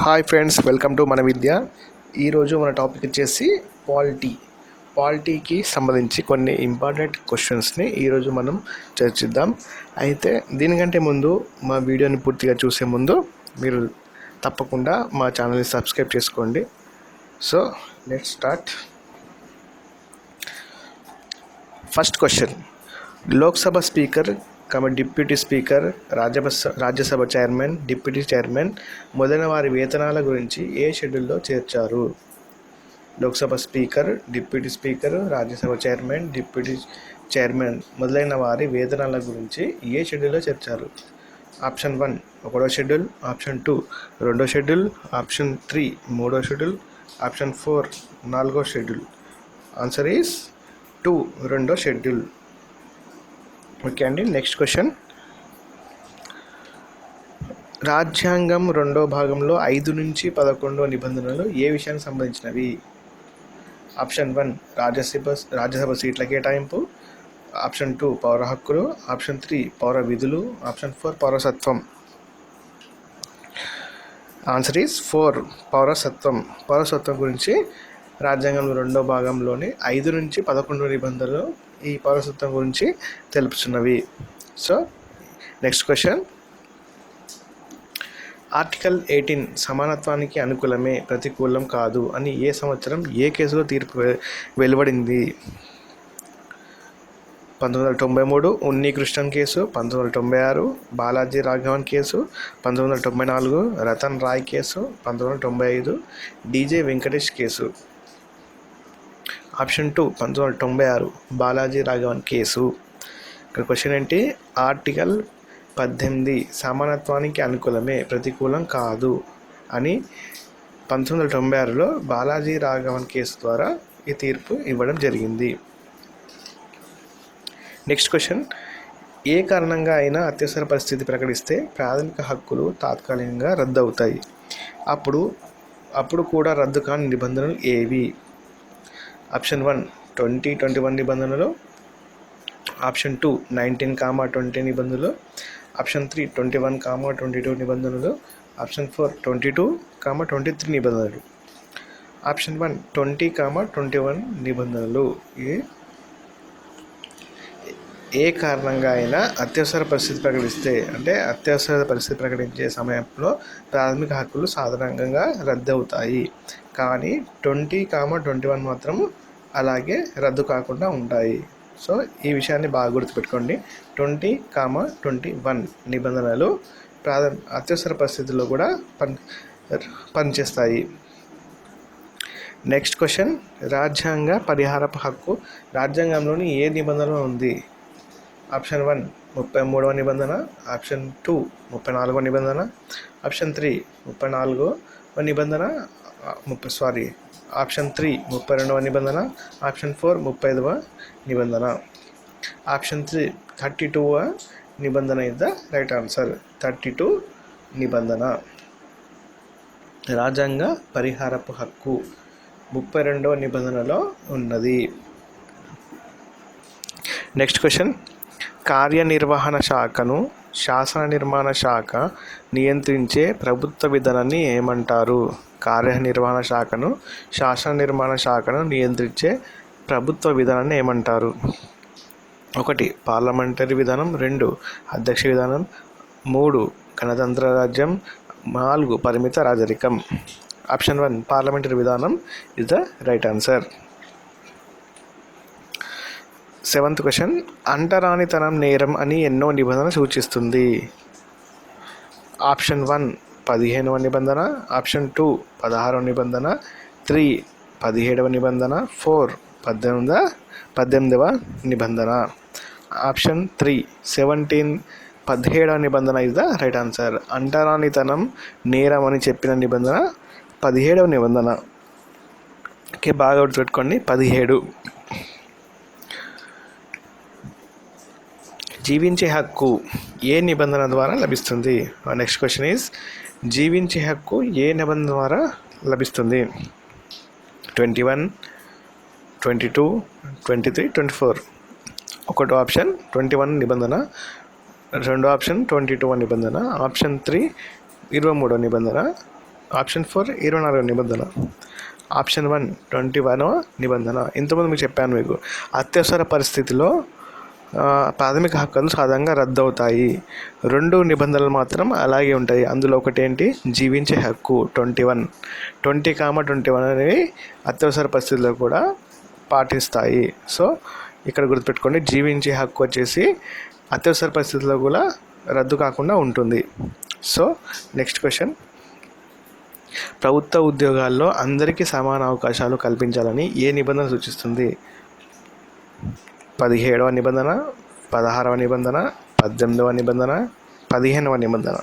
Hi friends, welcome to మన విద్య. ఈరోజు మన టాపిక్ వచ్చేసి పాలిటీకి సంబంధించి కొన్ని ఇంపార్టెంట్ క్వశ్చన్స్ని ఈరోజు మనం చర్చిద్దాం. అయితే దీనికంటే ముందు మా వీడియోని పూర్తిగా చూసే ముందు మీరు తప్పకుండా మా ఛానల్ని సబ్స్క్రైబ్ చేసుకోండి. So let's start. First question, Lok Sabha speaker deputy speaker, Rajya Sabha chairman, deputy chairman మొదలైన వారి వేతనాల గురించి ఏ షెడ్యూల్లో చేర్చారు? Lok Sabha speaker, deputy speaker, Rajya Sabha chairman, deputy chairman మొదలైన వారి వేతనాల గురించి ఏ షెడ్యూల్లో చేర్చారు? ఆప్షన్ 1 1వ షెడ్యూల్, ఆప్షన్ 2 2వ షెడ్యూల్, ఆప్షన్ 3 3వ షెడ్యూల్, ఆప్షన్ 4 4వ షెడ్యూల్. ఆన్సర్ ఈస్ 2 2వ షెడ్యూల్. ఓకే అండి. నెక్స్ట్ క్వశ్చన్, రాజ్యాంగం 2వ భాగంలో 5 నుంచి 11 నిబంధనలు ఏ విషయానికి సంబంధించినవి? ఆప్షన్ 1 రాజ్యసభ సీట్ల కేటాయింపు, ఆప్షన్ 2 పౌర హక్కులు, ఆప్షన్ 3 పౌర విధులు, ఆప్షన్ 4 పౌరసత్వం. ఆన్సర్ ఈస్ 4 పౌరసత్వం. పౌరసత్వం గురించి రాజ్యాంగం 2వ భాగంలోని 5 నుంచి 11 నిబంధనలు ఈ పౌరసత్వం గురించి తెలుపుతున్నవి. సో నెక్స్ట్ క్వశ్చన్, ఆర్టికల్ 18 సమానత్వానికి అనుకూలమే, ప్రతికూలం కాదు అని ఏ సంవత్సరం ఏ కేసులో తీర్పు వెలువడింది? 1993 Unni Krishnan case, 1996 Balaji Raghavan case, 1994 Ratan Roy case, 1995 DJ Venkatesh case. Option 2 1996 Balaji Raghavan case. ఇక్కడ క్వశ్చన్ ఏంటి? ఆర్టికల్ 18 సమానత్వానికి అనుకూలమే, ప్రతికూలం కాదు అని 1996లో బాలాజీ రాఘవన్ కేసు ద్వారా ఈ తీర్పు ఇవ్వడం జరిగింది. నెక్స్ట్ క్వశ్చన్, ఏ కారణంగా అయినా అత్యవసర పరిస్థితి ప్రకటిస్తే ప్రాథమిక హక్కులు తాత్కాలికంగా రద్దు అవుతాయి. అప్పుడు కూడా రద్దు కాని నిబంధనలు ఏవి? ఆప్షన్ 1 2021 నిబంధనలు, ఆప్షన్ 2 19, 20 నిబంధనలు, ఆప్షన్ 3 21, 22 నిబంధనలు, ఆప్షన్ 4 22, 23 నిబంధనలు. ఆప్షన్ 1 20, 21 నిబంధనలు. ఏ కారణంగా అయినా అత్యవసర పరిస్థితి ప్రకటిస్తే అంటే అత్యవసర పరిస్థితి ప్రకటించే సమయంలో ప్రాథమిక హక్కులు సాధారణంగా రద్దు అవుతాయి, కానీ 20, 21 మాత్రం అలాగే రద్దు కాకుండా ఉంటాయి. సో ఈ విషయాన్ని బాగా గుర్తుపెట్టుకోండి. 20, 21 నిబంధనలు అత్యవసర పరిస్థితుల్లో కూడా పనిచేస్తాయి. నెక్స్ట్ క్వశ్చన్, రాజ్యాంగ పరిహారపు హక్కు రాజ్యాంగంలోని ఏ నిబంధన ఉంది? ఆప్షన్ 1 33వ నిబంధన, ఆప్షన్ 2 34వ నిబంధన, ఆప్షన్ 3 34వ నిబంధన, ఆప్షన్ 3 32వ నిబంధన, ఆప్షన్ 4 35వ నిబంధన. ఆప్షన్ 3 32వ నిబంధన ఇస్ ద రైట్ ఆన్సర్. 32 నిబంధన. రాజ్యాంగ పరిహారపు హక్కు 32వ నిబంధనలో ఉన్నది. నెక్స్ట్ క్వశ్చన్, కార్యనిర్వహణ శాఖను శాసన నిర్మాణ శాఖ నియంత్రించే ప్రభుత్వ విధానాన్ని ఏమంటారు? కార్యనిర్వహణ శాఖను శాసన నిర్మాణ శాఖను నియంత్రించే ప్రభుత్వ విధానాన్ని ఏమంటారు? 1 పార్లమెంటరీ విధానం, 2 అధ్యక్ష విధానం, 3 గణతంత్ర రాజ్యం, 4 పరిమిత రాజరికం. ఆప్షన్ 1 పార్లమెంటరీ విధానం is the right answer. 7th question, అంటరానితనం నేరం అని ఎన్నో నిబంధన సూచిస్తుంది? ఆప్షన్ 1 15వ నిబంధన, ఆప్షన్ 2 16వ నిబంధన, 3 17వ నిబంధన, 4 18వ నిబంధన. ఆప్షన్ 3 17వ నిబంధన ఇస్ ద రైట్ ఆన్సర్. అంటరానితనం నేరం అని చెప్పిన నిబంధన 17వ నిబంధన. ఓకే, బాగా గుర్తుపెట్టుకోండి, 17. జీవించే హక్కు ఏ నిబంధన ద్వారా లభిస్తుంది? నెక్స్ట్ క్వశ్చన్ ఈజ్, జీవించే హక్కు ఏ నిబంధన ద్వారా లభిస్తుంది? 21, 22, 23, 24. 1వ ఆప్షన్ 21 నిబంధన, 2వ ఆప్షన్ 22వ నిబంధన, ఆప్షన్ 3 23వ నిబంధన, ఆప్షన్ 4 24వ నిబంధన. ఆప్షన్ 1 21వ నిబంధన. ఇంతకుముందు మీకు చెప్పాను, మీకు అత్యవసర పరిస్థితిలో ప్రాథమిక హక్కులు సాధారణంగా రద్దు అవుతాయి. 2 నిబంధనలు మాత్రం అలాగే ఉంటాయి. అందులో ఒకటి ఏంటి, జీవించే హక్కు 20,21 అనేవి అత్యవసర పరిస్థితుల్లో కూడా పాటిస్తాయి. సో ఇక్కడ గుర్తుపెట్టుకోండి, జీవించే హక్కు వచ్చేసి అత్యవసర పరిస్థితుల్లో కూడా రద్దు కాకుండా ఉంటుంది. సో నెక్స్ట్ క్వశ్చన్, ప్రభుత్వ ఉద్యోగాల్లో అందరికీ సమాన అవకాశాలు కల్పించాలని ఏ నిబంధన సూచిస్తుంది? 17వ నిబంధన, 16వ నిబంధన, 18వ నిబంధన, 15వ నిబంధన.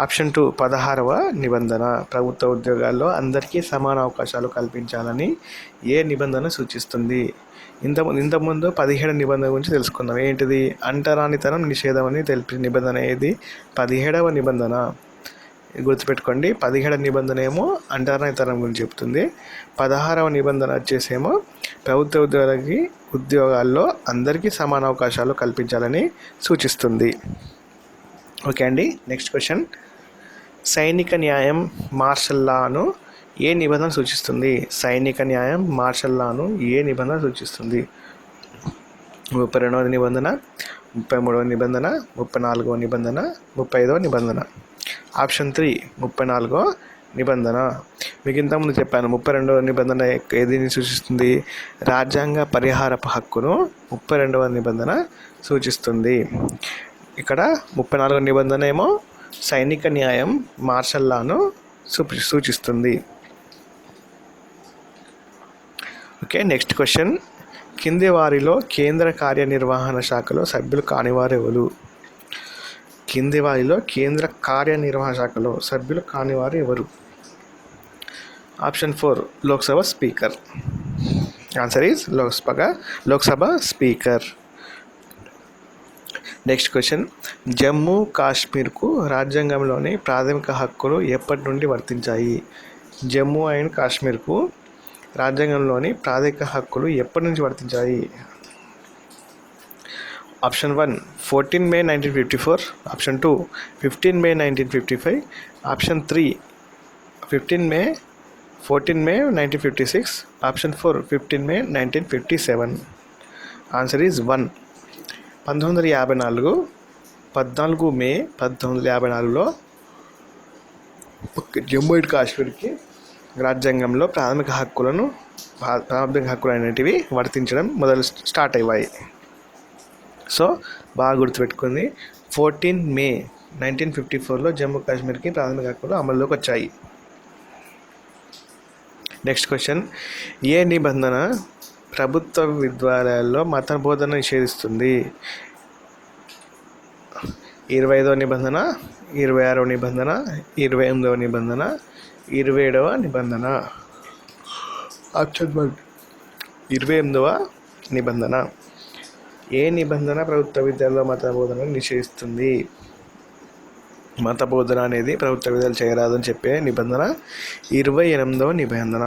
ఆప్షన్ 2 16వ నిబంధన. ప్రభుత్వ ఉద్యోగాల్లో అందరికీ సమాన అవకాశాలు కల్పించాలని ఏ నిబంధన సూచిస్తుంది? ఇంతకుముందు 17వ నిబంధన గురించి తెలుసుకుందాం. ఏంటిది? అంటరానితనం నిషేధం అని తెలిపిన నిబంధన ఏది? 17వ నిబంధన. గుర్తుపెట్టుకోండి, 17వ నిబంధన ఏమో అంటరానితనం గురించి చెప్తుంది. 16వ నిబంధన వచ్చేసేమో ప్రభుత్వ ఉద్యోగాల్లో అందరికీ సమాన అవకాశాలు కల్పించాలని సూచిస్తుంది. ఓకే అండి. నెక్స్ట్ క్వశ్చన్, సైనిక న్యాయం మార్షల్ లాను ఏ నిబంధన సూచిస్తుంది? సైనిక న్యాయం మార్షల్ లాను ఏ నిబంధన సూచిస్తుంది? 32వ నిబంధన, 33వ నిబంధన, 34వ నిబంధన, 35వ నిబంధన. ఆప్షన్ 3 34వ నిబంధన. మీకు ఇంతకుముందు చెప్పాను, 32వ నిబంధన ఏదిని సూచిస్తుంది? రాజ్యాంగ పరిహారపు హక్కును 32వ నిబంధన సూచిస్తుంది. ఇక్కడ 34వ నిబంధన ఏమో సైనిక న్యాయం మార్షల్ లాను సూచిస్తుంది. ఓకే. నెక్స్ట్ క్వశ్చన్, కింది వారిలో కేంద్ర కార్యనిర్వహణ శాఖలో సభ్యులు కానివారు ఎవరు? కింది వారిలో కేంద్ర కార్యనిర్వహణ శాఖలో సభ్యులు కానివారు ఎవరు? Option 4 Lok Sabha speaker. Answer is Lok Sabha speaker. Next question, Jammu కాశ్మీర్కు రాజ్యాంగంలోని ప్రాథమిక హక్కులు ఎప్పటి నుండి వర్తించాయి? జమ్మూ అండ్ కాశ్మీర్కు రాజ్యాంగంలోని ప్రాథమిక హక్కులు ఎప్పటి నుంచి వర్తించాయి? Option 1 14 May 1954. Option 2 15 May 1955. Option 3 14 May 1956. Option 4 15 May 1957. Answer is 1. 1954 14 May 1954లో జమ్మూ అండ్ కాశ్మీర్కి రాజ్యాంగంలో ప్రాథమిక హక్కులు అనేటివి వర్తించడం స్టార్ట్ అయ్యాయి. సో బాగా గుర్తుపెట్టుకుంది, 14 మే 1954లో జమ్మూ కాశ్మీర్కి ప్రాథమిక హక్కులు అమల్లోకి వచ్చాయి. నెక్స్ట్ క్వశ్చన్, ఏ నిబంధన ప్రభుత్వ విద్యాలయాల్లో మత బోధన నిషేధిస్తుంది? 25వ నిబంధన, 26వ నిబంధన, 28వ నిబంధన, 27వ నిబంధన. ఆప్షన్ 1 28వ నిబంధన. ఏ నిబంధన ప్రభుత్వ విద్యాలయంలో మత బోధన నిషేధిస్తుంది? మత బోధన అనేది ప్రభుత్వ విద్యాలయాలు చేయరాదని చెప్పే నిబంధన 28వ నిబంధన.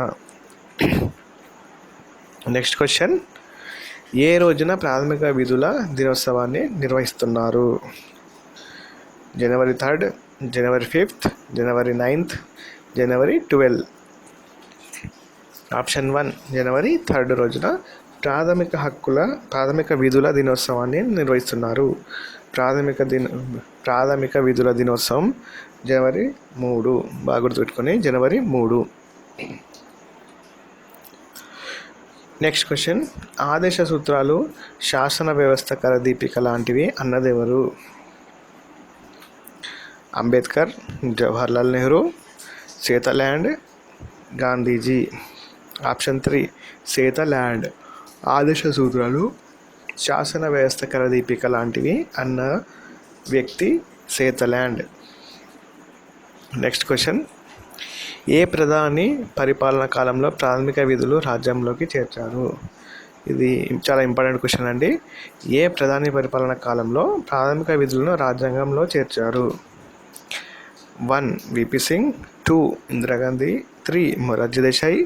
నెక్స్ట్ క్వశ్చన్, ఏ రోజున ప్రాథమిక విధుల దినోత్సవాన్ని నిర్వహిస్తున్నారు? జనవరి 3rd, జనవరి 5th, జనవరి 9th, జనవరి 12. ఆప్షన్ 1 జనవరి 3rd రోజున ప్రాథమిక విధుల దినోత్సవాన్ని నిర్వహిస్తున్నారు. ప్రాథమిక విధుల దినోత్సవం జనవరి 3. బాగా గుర్తుపెట్టుకొని, జనవరి 3. నెక్స్ట్ క్వశ్చన్, ఆదేశ సూత్రాలు శాసన వ్యవస్థ కరదీపిక లాంటివి అన్నదెవరు? అంబేద్కర్, జవహర్లాల్ నెహ్రూ, సేతర్లాండ్, గాంధీజీ. ఆప్షన్ 3 సేతర్లాండ్. ఆదేశ సూత్రాలు శాసన వ్యవస్థ కరదీపిక లాంటివి అన్న వ్యక్తి సేతర్లాండ్. నెక్స్ట్ క్వశ్చన్, ఏ ప్రధాని పరిపాలన కాలంలో ప్రాథమిక విధులు రాజ్యాంగంలోకి చేర్చారు? ఇది చాలా ఇంపార్టెంట్ క్వశ్చన్ అండి. ఏ ప్రధాని పరిపాలన కాలంలో ప్రాథమిక విధులను రాజ్యాంగంలో చేర్చారు? 1 విపి సింగ్, 2 ఇందిరాగాంధీ, 3 మొరార్జీ దేశాయ్,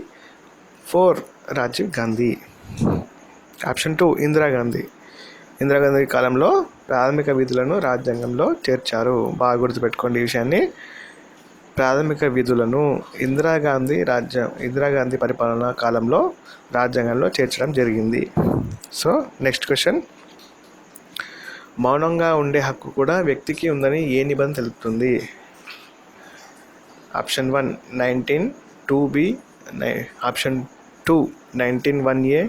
4 రాజీవ్ గాంధీ. ఆప్షన్ 2 ఇందిరాగాంధీ కాలంలో ప్రాథమిక విధులను రాజ్యాంగంలో చేర్చారు. బాగా గుర్తుపెట్టుకోండి ఈ విషయాన్ని. ప్రాథమిక విధులను ఇందిరాగాంధీ పరిపాలనా కాలంలో రాజ్యాంగంలో చేర్చడం జరిగింది. సో నెక్స్ట్ క్వశ్చన్, మౌనంగా ఉండే హక్కు కూడా వ్యక్తికి ఉందని ఏ నిబంధన తెలుపుతుంది? Option 1 19(2)(b), option 2 19(1)(a),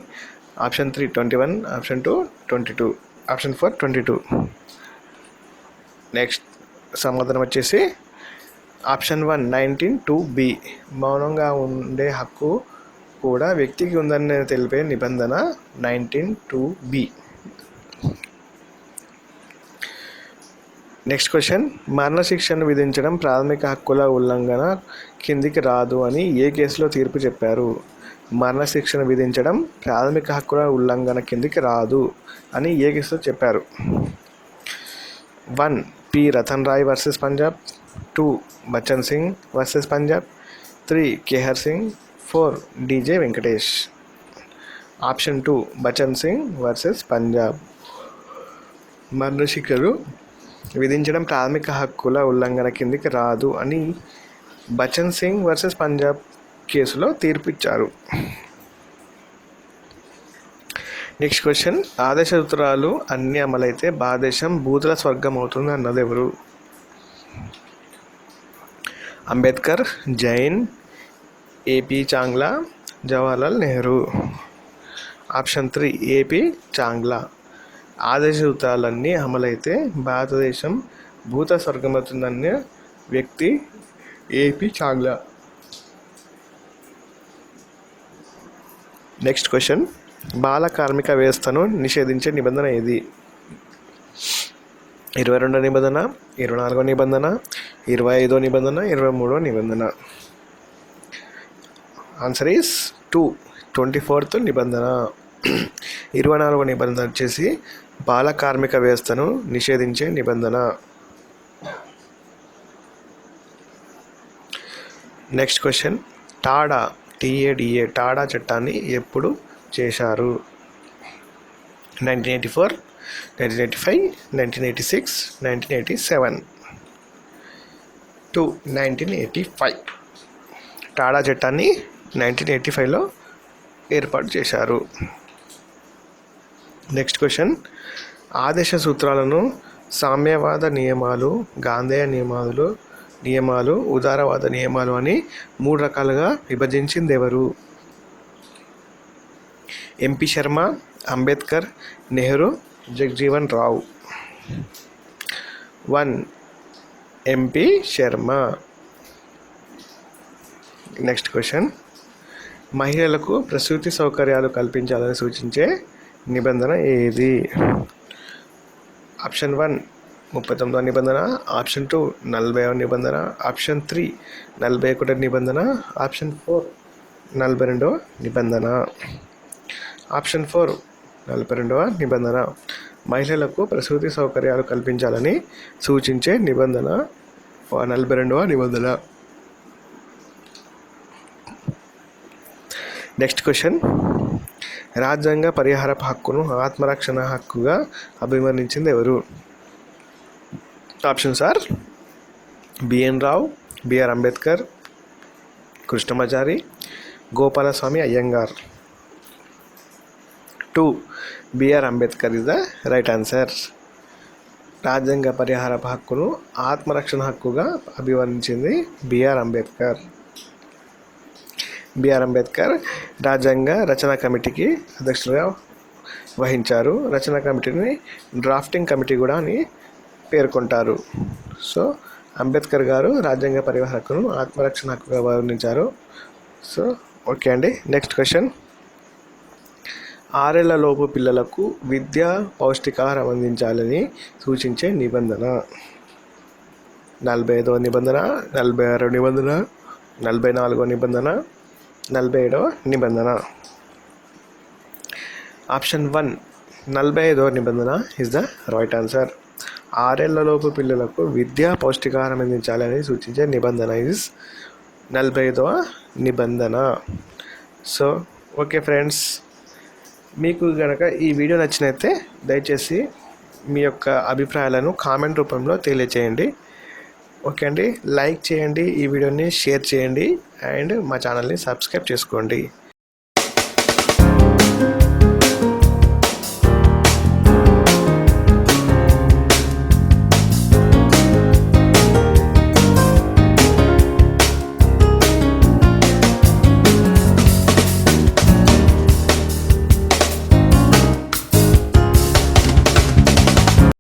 option 3 21, option 2 22, option 4 22. Next సమాధానం వచ్చేసి ఆప్షన్ 1 19(2)(b). మౌనంగా ఉండే హక్కు కూడా వ్యక్తికి ఉందని తెలిపే నిబంధన 19(2)(b). నెక్స్ట్ క్వశ్చన్, మరణశిక్షను విధించడం ప్రాథమిక హక్కుల ఉల్లంఘన కిందికి రాదు అని ఏ కేసులో తీర్పు చెప్పారు? మరణశిక్షను విధించడం ప్రాథమిక హక్కుల ఉల్లంఘన కిందికి రాదు అని ఏ కేసులో చెప్పారు? 1 P Ratan Roy versus Punjab, 2 Bachan Singh versus Punjab, 3 Kehar Singh, 4 DJ Venkatesh. Option 2 Bachan Singh versus Punjab. మరణశిక్షను విధించడం ప్రాథమిక హక్కుల ఉల్లంఘన కిందికి రాదు అని బచ్చన్ సింగ్ వర్సెస్ పంజాబ్ కేసులో తీర్పు ఇచ్చారు. నెక్స్ట్ క్వశ్చన్, ఆదేశ సూత్రాలు అన్నీ అమలైతే భారతదేశం భూతుల స్వర్గం అవుతుంది అన్నది ఎవరు? Ambedkar, Jain, AP Chagla, Jawaharlal Nehru. Option 3 AP Chagla. ఆదేశ సూత్రాలన్నీ అమలైతే భారతదేశం భూత స్వర్గమవుతుందన్న వ్యక్తి ఏపీ చాంగ్లా. నెక్స్ట్ క్వశ్చన్, బాల కార్మిక వ్యవస్థను నిషేధించే నిబంధన ఏది? 22వ నిబంధన, 24వ నిబంధన, 25వ నిబంధన, 23వ నిబంధన. ఆన్సర్ ఈస్ 2 24th నిబంధన. 24వ నిబంధన వచ్చేసి బాల కార్మిక వ్యవస్థను నిషేధించే నిబంధన. నెక్స్ట్ క్వశ్చన్, టాడా టాడా చట్టాన్ని ఎప్పుడు చేశారు? 1984, 1985, 1986, 1987. 1985. టాడా చట్టాన్ని 1985లో ఏర్పాటు చేశారు. నెక్స్ట్ క్వశ్చన్, ఆదేశ సూత్రాలను సామ్యవాద నియమాలు, గాంధేయ నియమాలు, ఉదారవాద నియమాలు అని 3 రకాలుగా విభజించింది ఎవరు? ఎంపీ శర్మ, అంబేద్కర్, నెహ్రూ, జగజీవన్ రావు. 1 ఎంపీ శర్మ. నెక్స్ట్ క్వశ్చన్, మహిళలకు ప్రసూతి సౌకర్యాలు కల్పించాలని సూచించే నిబంధన ఏది? ఆప్షన్ 1 39వ నిబంధన, ఆప్షన్ 2 40వ నిబంధన, ఆప్షన్ 3 41వ నిబంధన, ఆప్షన్ 4 42వ నిబంధన. ఆప్షన్ 4 42వ నిబంధన. మహిళలకు ప్రసూతి సౌకర్యాలు కల్పించాలని సూచించే నిబంధన 42వ నిబంధన. నెక్స్ట్ క్వశ్చన్, రాజ్యాంగ పరిహారపు హక్కును ఆత్మరక్షణ హక్కుగా అభివర్ణించింది ఎవరు? Options are BN Rao, BR Ambedkar, Krishnamachari, Gopalaswami Ayyangar. 2 BR Ambedkar is the right answer. రాజ్యాంగ పరిహారపు హక్కును ఆత్మరక్షణ హక్కుగా అభివర్ణించింది బిఆర్ అంబేద్కర్. బిఆర్ అంబేద్కర్ రాజ్యాంగ రచనా కమిటీకి అధ్యక్షులుగా వహించారు. రచనా కమిటీని డ్రాఫ్టింగ్ కమిటీ కూడా అని పేర్కొంటారు. సో అంబేద్కర్ గారు రాజ్యాంగ పరిహార హక్కును ఆత్మరక్షణ హక్కుగా వర్ణించారు. సో ఓకే అండి. నెక్స్ట్ క్వశ్చన్, 6 ఏళ్లలోపు పిల్లలకు విద్య పౌష్టికాహారం అందించాలని సూచించే నిబంధన? 45వ నిబంధన, 46వ నిబంధన, 44వ నిబంధన, 47వ నిబంధన. ఆప్షన్ 1 45వ నిబంధన ఇస్ ద రైట్ ఆన్సర్. 6 ఏళ్లలోపు పిల్లలకు విద్యా పౌష్టికాహారం అందించాలని సూచించే నిబంధన ఇస్ 45వ నిబంధన. సో ఓకే ఫ్రెండ్స్, మీకు కనుక ఈ వీడియో నచ్చినైతే దయచేసి మీ యొక్క అభిప్రాయాలను కామెంట్ రూపంలో తెలియచేయండి. ఓకే అండి, లైక్ చేయండి, ఈ వీడియోని షేర్ చేయండి అండ్ మా ఛానల్ని సబ్స్క్రైబ్ చేసుకోండి.